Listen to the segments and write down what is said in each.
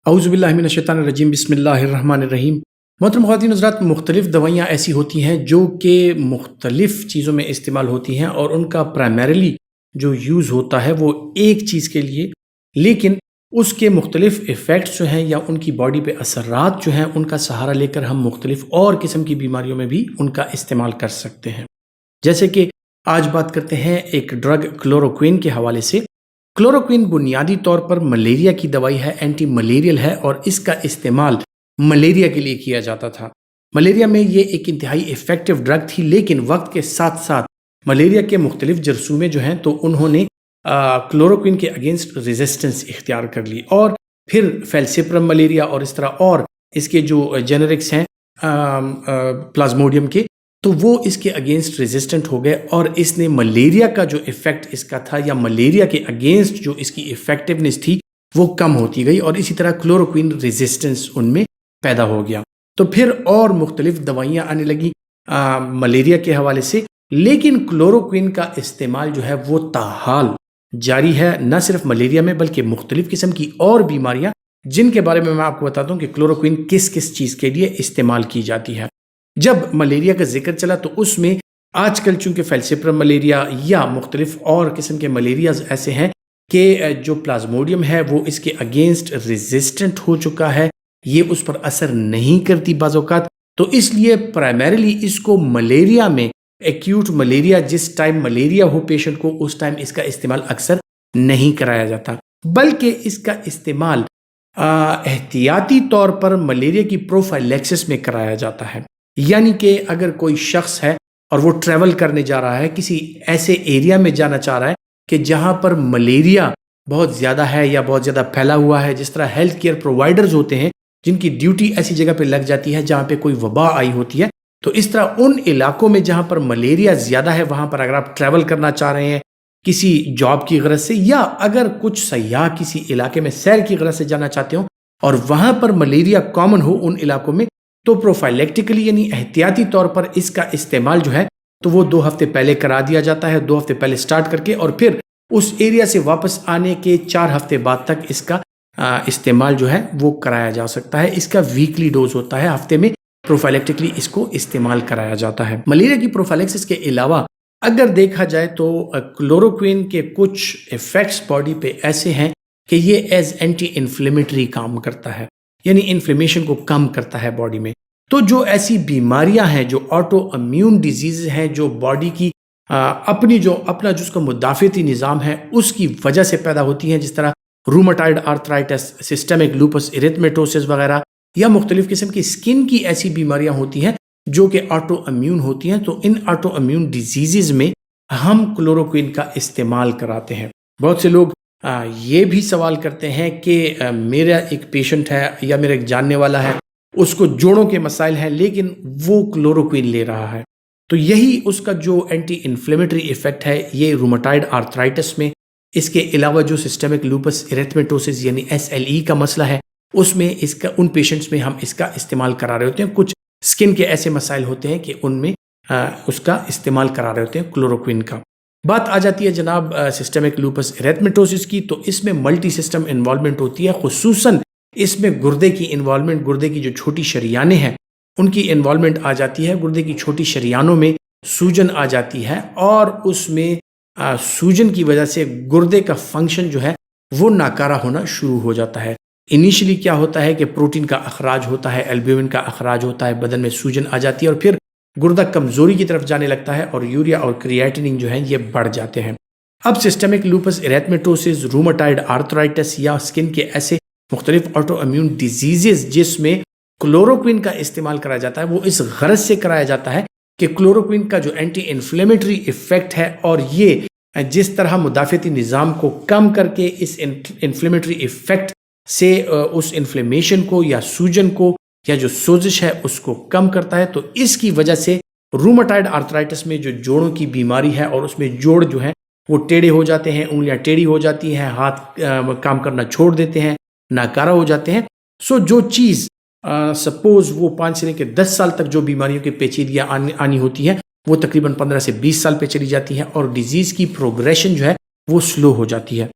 اعوذ باللہ من الشیطان الرجیم، بسم اللہ الرحمن الرحیم۔ محترم خواتین حضرات، مختلف دوائیاں ایسی ہوتی ہیں جو کہ مختلف چیزوں میں استعمال ہوتی ہیں اور ان کا پرائمریلی جو یوز ہوتا ہے وہ ایک چیز کے لیے، لیکن اس کے مختلف ایفیکٹس جو ہیں یا ان کی باڈی پہ اثرات جو ہیں ان کا سہارا لے کر ہم مختلف اور قسم کی بیماریوں میں بھی ان کا استعمال کر سکتے ہیں۔ جیسے کہ آج بات کرتے ہیں ایک ڈرگ کلوروکوین کے حوالے سے۔ کلوروکوین بنیادی طور پر ملیریا کی دوائی ہے، اینٹی ملیریل ہے، اور اس کا استعمال ملیریا کے لیے کیا جاتا تھا۔ ملیریا میں یہ ایک انتہائی ایفیکٹو ڈرگ تھی، لیکن وقت کے ساتھ ساتھ ملیریا کے مختلف جرثومے جو ہیں تو انہوں نے کلوروکوین کے اگینسٹ ریزسٹنس اختیار کر لی، اور پھر فیلسیپرم ملیریا اور اس طرح اور اس کے جو جینرکس ہیں پلازموڈیم کے، تو وہ اس کے اگینسٹ ریزسٹنٹ ہو گئے، اور اس نے ملیریا کا جو ایفیکٹ اس کا تھا یا ملیریا کے اگینسٹ جو اس کی ایفیکٹونیس تھی وہ کم ہوتی گئی، اور اسی طرح کلوروکوین ریزسٹنس ان میں پیدا ہو گیا۔ تو پھر اور مختلف دوائیاں آنے لگی ملیریا کے حوالے سے، لیکن کلوروکوین کا استعمال جو ہے وہ تاحال جاری ہے، نہ صرف ملیریا میں بلکہ مختلف قسم کی اور بیماریاں، جن کے بارے میں آپ کو بتاتا ہوں کہ کلوروکوین کس کس چیز کے لیے استعمال کی جاتی ہے۔ جب ملیریا کا ذکر چلا تو اس میں آج کل چونکہ فیلسیپرم ملیریا یا مختلف اور قسم کے ملیریاز ایسے ہیں کہ جو پلازموڈیم ہے وہ اس کے اگینسٹ ریزسٹنٹ ہو چکا ہے، یہ اس پر اثر نہیں کرتی بعض اوقات، تو اس لیے پرائمریلی اس کو ملیریا میں ایکیوٹ ملیریا، جس ٹائم ملیریا ہو پیشنٹ کو اس ٹائم اس کا استعمال اکثر نہیں کرایا جاتا، بلکہ اس کا استعمال احتیاطی طور پر ملیریا کی پروفائلیکسس میں کرایا جاتا ہے۔ یعنی کہ اگر کوئی شخص ہے اور وہ ٹریول کرنے جا رہا ہے، کسی ایسے ایریا میں جانا چاہ رہا ہے کہ جہاں پر ملیریا بہت زیادہ ہے یا بہت زیادہ پھیلا ہوا ہے، جس طرح ہیلتھ کیئر پرووائڈرز ہوتے ہیں جن کی ڈیوٹی ایسی جگہ پہ لگ جاتی ہے جہاں پہ کوئی وبا آئی ہوتی ہے، تو اس طرح ان علاقوں میں جہاں پر ملیریا زیادہ ہے وہاں پر اگر آپ ٹریول کرنا چاہ رہے ہیں کسی جاب کی غرض سے، یا اگر کچھ سیاح کسی علاقے میں سیر کی غرض سے جانا چاہتے ہوں اور وہاں پر ملیریا کامن ہو ان علاقوں میں، تو پروفائلیکٹیکلی یعنی احتیاطی طور پر اس کا استعمال جو ہے تو وہ 2 ہفتے پہلے کرا دیا جاتا ہے، 2 ہفتے پہلے سٹارٹ کر کے، اور پھر اس ایریا سے واپس آنے کے 4 ہفتے بعد تک اس کا استعمال جو ہے وہ کرایا جا سکتا ہے۔ اس کا ویکلی ڈوز ہوتا ہے، ہفتے میں پروفائلیکٹیکلی اس کو استعمال کرایا جاتا ہے۔ ملیریا کی پروفائلیکسس کے علاوہ اگر دیکھا جائے تو کلوروکوین کے کچھ ایفیکٹس باڈی پہ ایسے ہیں کہ یہ ایز اینٹی انفلیمیٹری کام کرتا ہے، یعنی انفلیمیشن کو کم کرتا ہے باڈی میں۔ تو جو ایسی بیماریاں ہیں جو آٹو امیون ڈیزیز ہیں، جو باڈی کی اپنا جس کا مدافعتی نظام ہے اس کی وجہ سے پیدا ہوتی ہیں، جس طرح روماٹائڈ آرتھرائٹس، سسٹمک لوپس ایریتھمیٹوسس وغیرہ، یا مختلف قسم کی سکن کی ایسی بیماریاں ہوتی ہیں جو کہ آٹو امیون ہوتی ہیں، تو ان آٹو امیون ڈیزیزز میں ہم کلوروکوین کا استعمال کراتے ہیں۔ بہت سے لوگ یہ بھی سوال کرتے ہیں کہ میرا ایک پیشنٹ ہے یا میرا ایک جاننے والا ہے، اس کو جوڑوں کے مسائل ہیں لیکن وہ کلوروکوین لے رہا ہے، تو یہی اس کا جو اینٹی انفلیمیٹری ایفیکٹ ہے یہ روماٹائڈ آرتھرائٹس میں، اس کے علاوہ جو سسٹمک لوپس ایریتھمیٹوسس یعنی SLE کا مسئلہ ہے اس میں ان پیشنٹس میں ہم اس کا استعمال کرا رہے ہوتے ہیں۔ کچھ سکن کے ایسے مسائل ہوتے ہیں کہ ان میں اس کا استعمال کرا رہے ہوتے ہیں کلوروکوین کا۔ بات آ جاتی ہے جناب سسٹمک لوپس ایریتھمیٹوسس کی، تو اس میں ملٹی سسٹم انوالومنٹ ہوتی ہے، خصوصاً اس میں گردے کی انوالومنٹ، گردے کی جو چھوٹی شریانیں ہیں ان کی انوالومنٹ آ جاتی ہے۔ گردے کی چھوٹی شریانوں میں سوجن آ جاتی ہے، اور اس میں سوجن کی وجہ سے گردے کا فنکشن جو ہے وہ ناکارہ ہونا شروع ہو جاتا ہے۔ انیشلی کیا ہوتا ہے کہ پروٹین کا اخراج ہوتا ہے، البیومن کا اخراج ہوتا ہے، بدن میں سوجن آ جاتی ہے، اور پھر گردہ کمزوری کی طرف جانے لگتا ہے، اور یوریا اور کریاٹینن جو ہے یہ بڑھ جاتے ہیں۔ اب سسٹمک لوپس ایریتھمیٹوسس، روماٹائڈ آرتھرائٹس یا سکن کے ایسے مختلف آٹو امیون ڈیزیزز جس میں کلوروکوین کا استعمال کرایا جاتا ہے، وہ اس غرض سے کرایا جاتا ہے کہ کلوروکوین کا جو اینٹی انفلیمیٹری ایفیکٹ ہے، اور یہ جس طرح مدافعتی نظام کو کم کر کے اس انفلیمیٹری ایفیکٹ سے اس انفلیمیشن کو یا سوجن کو یا جو سوزش ہے اس کو کم کرتا ہے، تو اس کی وجہ سے روماٹائڈ آرتھرائٹس میں جو جوڑوں کی بیماری ہے اور اس میں جوڑ جو ہیں وہ ٹیڑھے ہو جاتے ہیں، انگلیاں ٹیڑھی ہو جاتی ہیں، ہاتھ کام کرنا چھوڑ دیتے ہیں، ناکارہ ہو جاتے ہیں۔ سو جو چیز سپوز وہ 5 سے لے کے 10 سال تک جو بیماریوں کے پیچیدگیاں آنی ہوتی ہیں وہ تقریباً 15 سے 20 سال پہ چلی جاتی ہیں، اور ڈیزیز کی پروگریشن جو ہے وہ سلو ہو جاتی ہے۔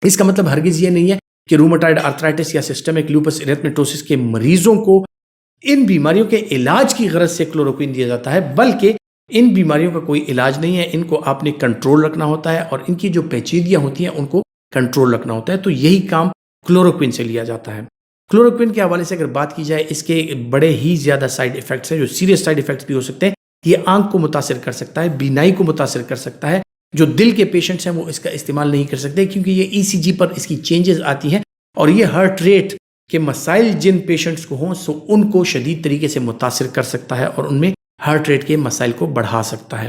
اس کا مطلب ہرگز یہ نہیں ہے کہ روماٹائڈ آرتھرائٹس یا سسٹمک لوپس ایریتھمیٹوسس کے مریضوں کو ان بیماریوں کے علاج کی غرض سے کلوروکوین دیا جاتا ہے، بلکہ ان بیماریوں کا کوئی علاج نہیں ہے، ان کو آپ نے کنٹرول رکھنا ہوتا ہے اور ان کی جو پیچیدگیاں ہوتی ہیں ان کو کنٹرول رکھنا ہوتا ہے، تو یہی کام کلوروکوین سے لیا جاتا ہے۔ کلوروکوین کے حوالے سے اگر بات کی جائے، اس کے بڑے ہی زیادہ سائیڈ ایفیکٹس ہیں، جو سیریس سائیڈ ایفیکٹس بھی ہو سکتے ہیں۔ یہ آنکھ کو متاثر کر سکتا ہے، بینائی کو متاثر کر سکتا ہے۔ جو دل کے پیشنٹس ہیں وہ اس کا استعمال نہیں کر سکتے کیونکہ یہ ای سی جی پر اس کی چینجز آتی ہیں اور یہ ہارٹ ریٹ کے مسائل جن پیشنٹس کو ہوں سو ان کو شدید طریقے سے متاثر کر سکتا ہے اور ان میں ہارٹ ریٹ کے مسائل کو بڑھا سکتا ہے۔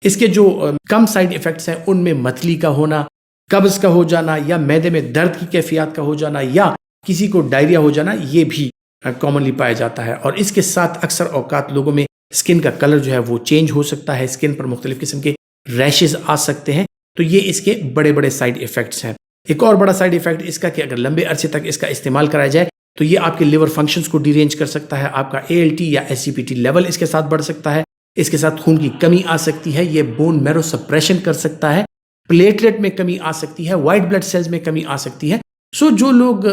اس کے جو کم سائیڈ ایفیکٹس ہیں ان میں متلی کا ہونا، قبض کا ہو جانا یا معدے میں درد کی کیفیات کا ہو جانا یا کسی کو ڈائریا ہو جانا، یہ بھی کامنلی پایا جاتا ہے۔ اور اس کے ساتھ اکثر اوقات لوگوں میں اسکن کا کلر جو ہے وہ چینج ہو سکتا ہے، اسکن پر مختلف قسم کے ریشز آ سکتے ہیں، تو یہ اس کے بڑے بڑے سائیڈ ایفیکٹس ہیں۔ ایک اور بڑا سائیڈ ایفیکٹ اس کا کہ اگر لمبے عرصے تک اس کا استعمال کرایا جائے تو یہ آپ کے لیور فنکشنز کو ڈی رینج کر سکتا ہے، آپ کا اے ایل ٹی یا S G P T level اس کے ساتھ بڑھ سکتا ہے، اس کے ساتھ خون کی کمی آ سکتی ہے، یہ بون میرو سپریشن کر سکتا ہے، پلیٹلیٹ میں کمی آ سکتی ہے، وائٹ بلڈ سیلز میں کمی آ سکتی ہے۔ سو جو لوگ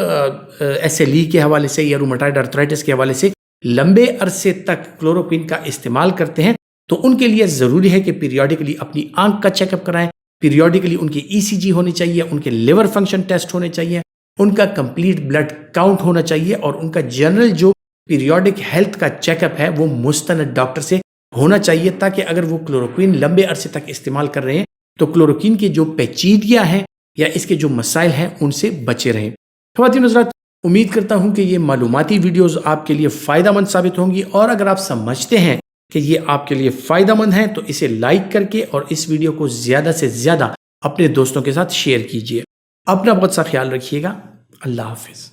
ایس ایل ای کے حوالے سے یا روماٹائڈ آرتھرائٹس کے حوالے سے لمبے عرصے تک کلوروکوین کا استعمال کرتے ہیں تو ان کے لیے ضروری ہے کہ پیریوڈیکلی اپنی آنکھ کا چیک اپ کرائیں، پیریوڈیکلی ان کی ای سی جی ہونی چاہیے، ان کے لیور فنکشن ٹیسٹ ہونے چاہیے، ان کا کمپلیٹ بلڈ کاؤنٹ ہونا چاہیے اور ان کا جنرل جو پیریوڈک ہیلتھ کا چیک اپ ہے وہ مستند ڈاکٹر سے ہونا چاہیے، تاکہ اگر وہ کلوروکوین لمبے عرصے تک استعمال کر رہے ہیں تو کلوروکوین کی جو پیچیدگیاں ہیں یا اس کے جو مسائل ہیں ان سے بچے رہیں۔ خواتین حضرات، امید کرتا ہوں کہ یہ معلوماتی ویڈیوز آپ کے لیے فائدہ مند ثابت ہوں گی، اور اگر آپ سمجھتے ہیں کہ یہ آپ کے لیے فائدہ مند ہے تو اسے لائک کر کے اور اس ویڈیو کو زیادہ سے زیادہ اپنے دوستوں کے ساتھ شیئر کیجیے۔ اپنا بہت سا خیال رکھیے گا۔ اللہ حافظ۔